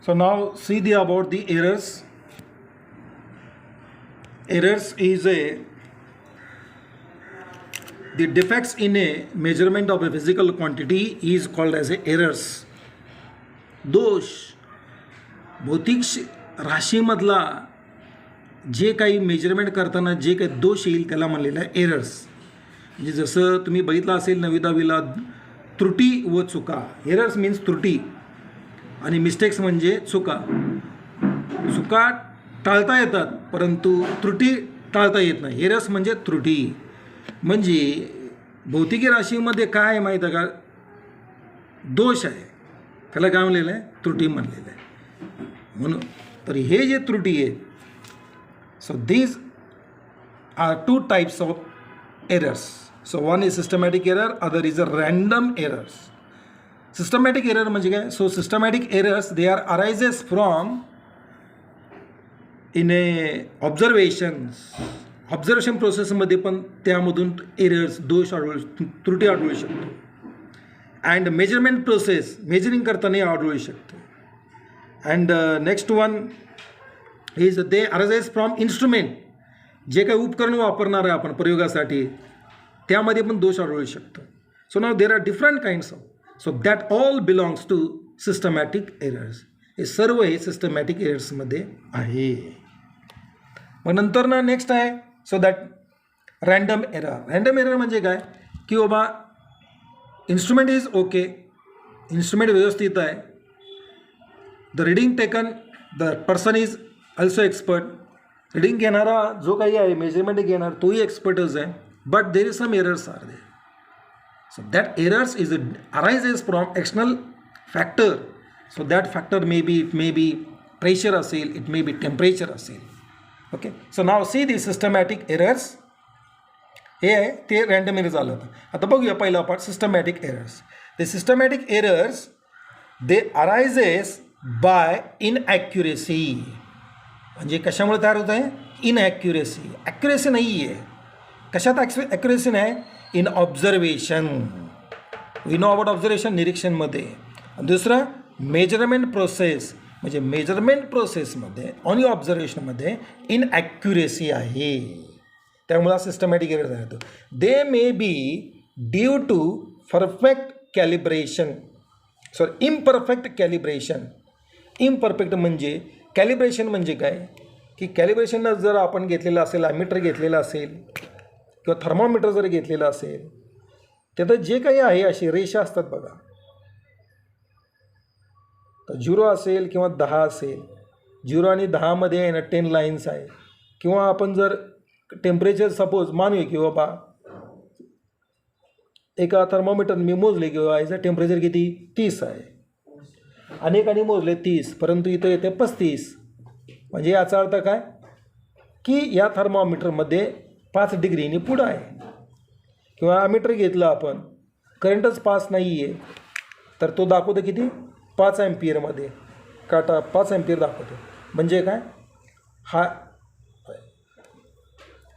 So now see the about the errors. Errors is a the defects in a measurement of a physical quantity is called as a errors. दोष भौतिक राशीमधला जे काही measurement करताना जे काही दोष येईल त्याला म्हणलेलं आहे एरर्स. म्हणजे जसं तुम्ही बघितलं असेल 9वी 10वीला त्रुटी व चुका. एरर्स मीन्स त्रुटी आणि मिस्टेक्स म्हणजे चुका. चुका टाळता येतात परंतु त्रुटी टाळता येत नाही. एरर्स म्हणजे त्रुटी. म्हणजे भौतिकी राशीमध्ये काय आहे माहीत आहे का? दोष आहे, त्याला काय म्हणलेलं आहे? त्रुटी म्हणलेलं आहे. म्हणून तर हे जे त्रुटी आहे, so these are two types of errors. So one is systematic error, other is a random errors. Systematic error म्हणजे काय? So systematic errors they are arises from in a observation प्रोसेसमध्ये पण त्यामधून एरर्स दोष त्रुटी आढळू शकतो. अँड मेजरमेंट प्रोसेस मेजरिंग करतानाही आढळू शकतो. And next one is they arises from instrument. जे काही उपकरण वापरणार आहे आपण प्रयोगासाठी त्यामध्ये पण दोष आढळू शकतो. So now there are different kinds of. So that all belongs to systematic errors. हे सर्व हे सिस्टमॅटिक एरर्समध्ये आहे. मग नंतर ना नेक्स्ट आहे so that random error. Random error म्हणजे काय की बाबा इन्स्ट्रुमेंट इज ओके, इन्स्ट्रुमेंट व्यवस्थित आहे, the reading taken, the person is also expert. Reading घेणारा जो काही आहे मेजरमेंट घेणार तोही एक्सपर्टच आहे, but there is some errors are there. So that errors is arises from external factor. So that factor may be it may be pressure असेल, it may be temperature असेल. Okay. So now see the systematic errors. हे आहे ते random error झालं होतं. आता बघूया पहिला part systematic errors. The systematic errors they arises by inaccuracy. म्हणजे कशामुळे तयार होत आहे? इनॲक्युरेसी. ॲक्युरेसी नाही आहे. कशात ॲक्युरेसी नाही? In observation. We know about observation, निरीक्षणमध्ये. दुसरं मेजरमेंट प्रोसेस, म्हणजे मेजरमेंट प्रोसेसमध्ये आणि ऑब्झर्वेशनमध्ये इनॲक्युरेसी आहे. त्यामुळे सिस्टमॅटिक एरर राहतो. They may be due to perfect calibration, sorry imperfect calibration. Imperfect म्हणजे कॅलिब्रेशन म्हणजे काय की कॅलिब्रेशन जर आपण घेतलेलं असेल, ॲमीटर घेतलेलं असेल किंवा थर्मोमीटर जर घेतलेलं असेल, त्यात जे काही आहे अशी रेषा असतात बघा, तर 0 असेल किंवा 10 असेल, 0 आणि 10मध्ये आहे ना 10 लाईन्स आहे. किंवा आपण जर टेम्परेचर सपोज मानूया की बाबा एका थर्मोमीटर मी मोजले की बाबा याचं टेम्परेचर किती 30 आहे, अनेकांनी मोजले 30, परंतु इथं येते 35. म्हणजे याचा अर्थ काय की या थर्मोमीटरमध्ये 5 डिग्रीनी पुढं आहे. किंवा अमीटर घेतलं आपण, करंटच पास नाही आहे, तर तो दाखवतो किती 5 ॲम्पियरमध्ये, काटा 5 ॲम्पियर दाखवतो. म्हणजे काय? हा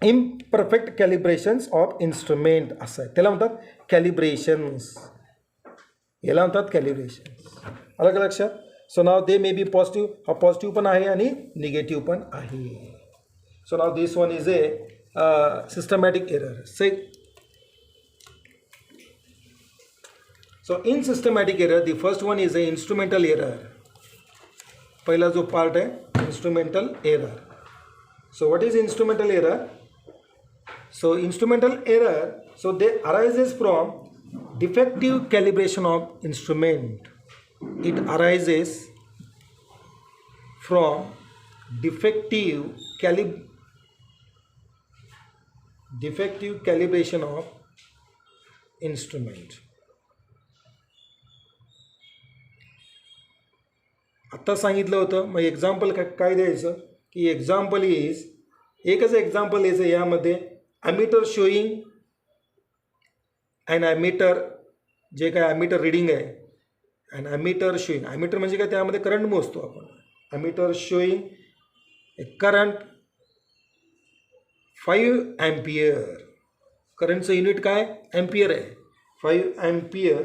इम्परफेक्ट कॅलिब्रेशन्स ऑफ इन्स्ट्रुमेंट असं आहे. त्याला म्हणतात कॅलिब्रेशन्स. याला म्हणतात कॅलिब्रेशन्स. अलग लक्षात. सो नाव दे मे बी पॉझिटिव्ह. हा पॉझिटिव्ह पण आहे आणि निगेटिव्ह पण आहे. So now this one is a systematic error. So in systematic error, the first one is a instrumental error. पहिला जो पार्ट आहे instrumental error. So what is instrumental error? So instrumental error, so they arises from defective calibration of instrument. It arises from defective calibration of instrument. आत्ता सांगितलं होतं. मग example काय द्यायचं की एक्झाम्पल इज एकच एक्झाम्पल यायचं यामध्ये ॲमीटर शोईंग अँड ॲमीटर, जे काय ॲमीटर रिडिंग आहे अँड ॲमीटर शोईंग. ॲमीटर म्हणजे काय? त्यामध्ये करंट मोजतो आपण. Ammeter showing current 5 ampere. करंटचं युनिट काय? ॲम्पियर आहे. 5 ampere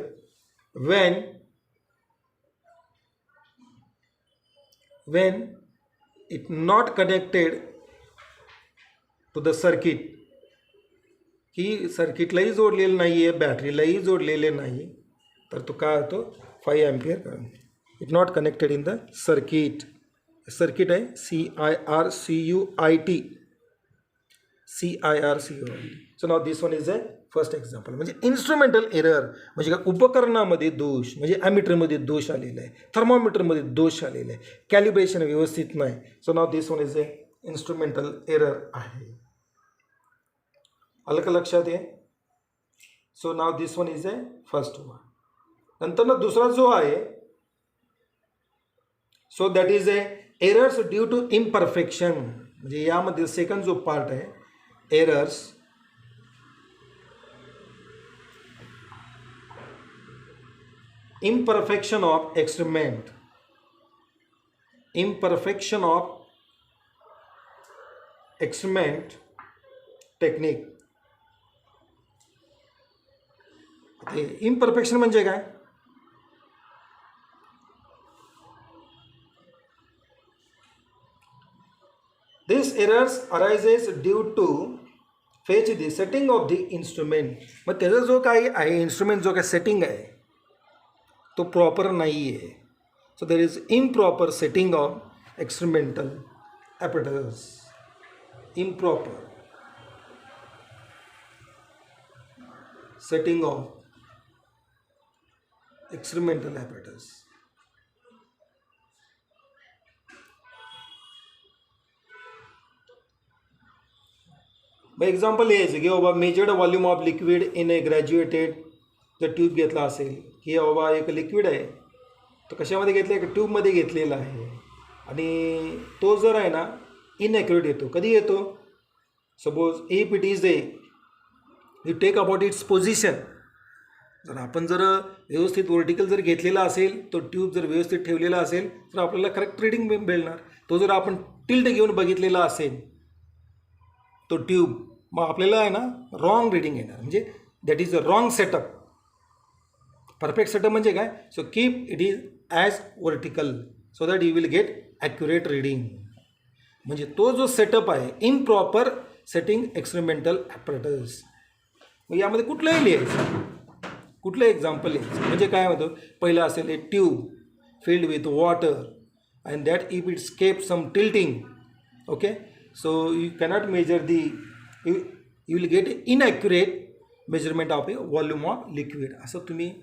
when when it not connected to the circuit, की सर्किटलाही जोडलेलं नाही आहे, बॅटरीलाही जोडलेले नाही, तर तो काय होतो 5 ampere current. It not connected in the circuit. Circuit आहे CIRCUIT. So now this one is a first example. म्हणजे इन्स्ट्रुमेंटल एरर म्हणजे काय, उपकरणामध्ये दोष, म्हणजे ॲमिटरमध्ये दोष आलेला आहे, थर्मोमीटरमध्ये दोष आलेला आहे, कॅलिब्रेशन व्यवस्थित नाही. So now this one is a instrumental error आहे. आलं का लक्षात आहे? So now this one is a first one. नंतर ना दुसरा जो आहे, so that is a errors due to imperfection. म्हणजे यामध्ये सेकंड जो पार्ट आहे, errors imperfection of experiment, imperfection of experiment technique. imperfection म्हणजे काय? This errors arises due to fetch the setting of the instrument. मग त्याचा जो काही आहे इन्स्ट्रुमेंट जो काय सेटिंग आहे तो प्रॉपर नाही आहे. So there is improper setting of experimental apparatus. Improper setting of experimental apparatus. मग एक्झाम्पल यायचं की बाबा measured volume of liquid in A graduated. जर ट्यूब घेतला असेल की बाबा एक लिक्विड आहे तो कशामध्ये घेतला, एक ट्यूबमध्ये घेतलेला आहे, आणि तो जर आहे ना इनॲक्युरेट येतो. कधी येतो? Suppose if it is a you take about its position. जर आपण जर व्यवस्थित वर्टिकल जर घेतलेला असेल, तो ट्यूब जर व्यवस्थित ठेवलेला असेल तर आपल्याला करेक्ट रीडिंग मिळणार. तो जर आपण टिल्ट घेऊन बघितलेला असेल तो ट्यूब, मग आपल्याला आहे ना रॉंग रीडिंग येणार. म्हणजे that is a wrong setup. Perfect setup म्हणजे काय? So keep it is as vertical so that you will gate accurate reading. म्हणजे तो जो सेटअप आहे इम्प्रॉपर सेटिंग एक्सपेरिमेंटल ॲपरेटस. मग यामध्ये कुठलंही लिहायचं, कुठलं एक्झाम्पल लिहायचं. म्हणजे काय होतं, पहिलं असेल a tube filled with water and that if it's kept some tilting. Okay, so you cannot measure the, you will get inaccurate measurement of a volume of liquid. असं तुम्ही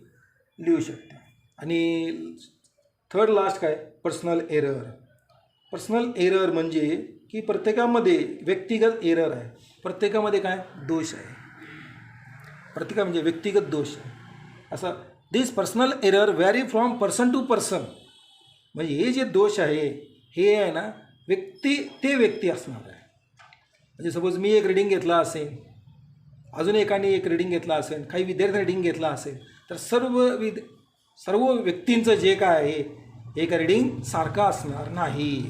लिहू शकता. आणि थर्ड लास्ट काय, पर्सनल एरर. पर्सनल एरर म्हणजे की प्रत्येकामध्ये व्यक्तिगत एरर आहे, प्रत्येकामध्ये काय दोष आहे, प्रत्येका म्हणजे व्यक्तिगत दोष आहे. असं this personal error vary from person to person. म्हणजे हे जे दोष आहे हे आहे ना व्यक्ती असणार आहे. म्हणजे सपोज मी एक रीडिंग घेतला असेल, अजून एकाने एक रीडिंग घेतला असेल, काही विद्यार्थ्यांनी रीडिंग घेतला असेल, तर सर्व व्यक्तींचं जे काय आहे एक रीडिंग सारखं असणार नाही.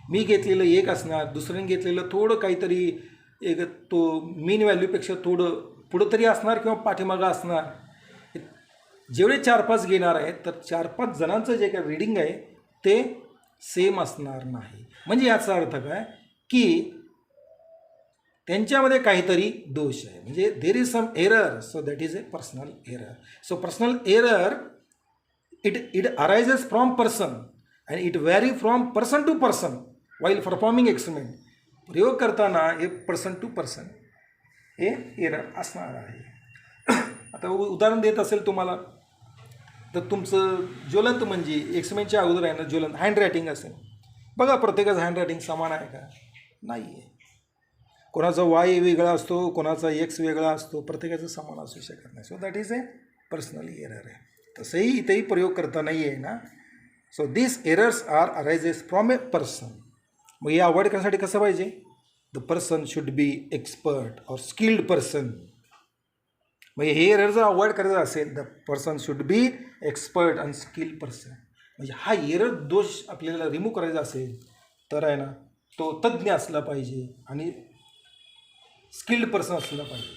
मी घेतलेलं एक असणार, दुसऱ्याने घेतलेलं थोडं काहीतरी एक तो मीन व्हॅल्यूपेक्षा थोडं पुढं तरी असणार किंवा पाठीमागं असणार. जेवढे 4-5 घेणार आहेत तर 4-5 जणांचं जे काय रीडिंग आहे ते सेम असणार नाही. म्हणजे याचा अर्थ काय की त्यांच्यामध्ये काहीतरी दोष आहे. म्हणजे there is some error, so that is a personal error. So personal error it arises from person and it vary from person to person while performing experiment. प्रयोग करताना हे पर्सन टू पर्सन हे एरर असणार आहे. आता उदाहरण देत असेल तुम्हाला तर तुमचं ज्वलंत म्हणजे एक्सपेरिमेंटच्या अगोदर आहे ना ज्वलंत हँडरायटिंग असेल. बघा प्रत्येकाचं हँडरायटिंग समान आहे का? नाही आहे. कोणाचा वाय वेगळा असतो, कोणाचा एक्स वेगळा असतो, प्रत्येकाचं समान असू शकत नाही. So that is a personal error आहे. तसंही इथेही प्रयोग करता नाही आहे ना. So this errors are arises from a person. मग हे अवॉइड करण्यासाठी कसं पाहिजे? The person should be expert और स्किल्ड पर्सन. मग हे एरर जर अवॉइड करायचं असेल the person should be expert and skilled person. म्हणजे हा एरर दोष आपल्याला रिमूव्ह करायचा असेल तर आहे ना तो तज्ज्ञ असला पाहिजे आणि स्किल्ड पर्सन असला पाहिजे.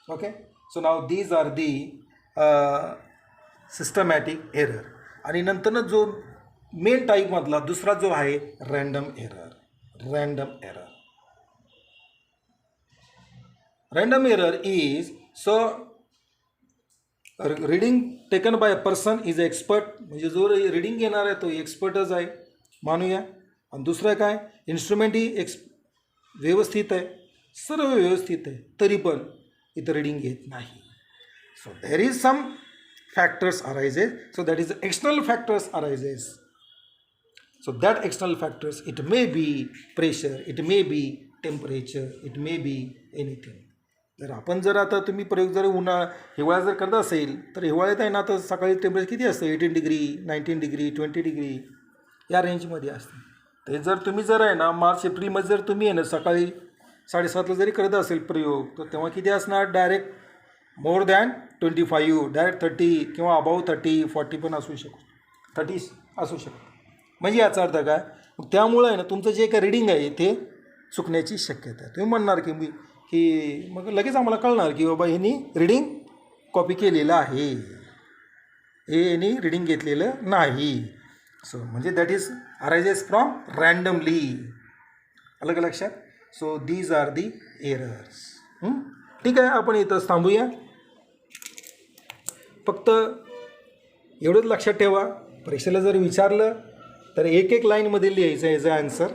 Okay, so now these are the systematic error. आणि नंतरनं जो मेन टाईपमधला दुसरा जो आहे random error. Random error is so reading taken by a person is expert, म्हणजे जो रीडिंग घेणार आहे तो एक्सपर्टच आहे मानूया. आणि दुसरं काय, इन्स्ट्रुमेंट ही व्यवस्थित आहे, सर्व व्यवस्थित आहे, तरी पण इथं रीडिंग घेत नाही. So there is some factors arises, so that is external factors arises. So that external factors, it may be pressure, it may be temperature, it may be anything. जर आपण जर आता तुम्ही प्रयोग जर हिवाळ्यात जर करत असेल तर हिवाळ्यात आहे ना, तर सकाळी टेम्परेचर किती असतं, 18 डिग्री 19 डिग्री 20 डिग्री या रेंजमध्ये असते. ते जर तुम्ही जर आहे ना मार्च एप्रिलमध्ये जर तुम्ही आहे ना सकाळी 7:30ला जरी करत असेल प्रयोग, तर तेव्हा किती असणार, डायरेक्ट मोर दॅन 25, डायरेक्ट 30 किंवा अबाव 30 40 पण असू शकतो, 30 असू शकतो. म्हणजे याचा अर्थ काय, मग त्यामुळं आहे ना तुमचं जे काही रीडिंग आहे ते चुकण्याची शक्यता आहे. तुम्ही म्हणणार की मग लगेच आम्हाला कळणार की बाबा ह्यांनी रीडिंग कॉपी केलेलं आहे, हे यांनी रीडिंग घेतलेलं नाही. सो म्हणजे that is arises from randomly. अलग लक्षात. So these are the errors. ठीक आहे, आपण इथंच थांबूया. फक्त एवढंच लक्षात ठेवा, परीक्षेला जर विचारलं तर एक लाईनमध्ये लिहायचं याचं आन्सर.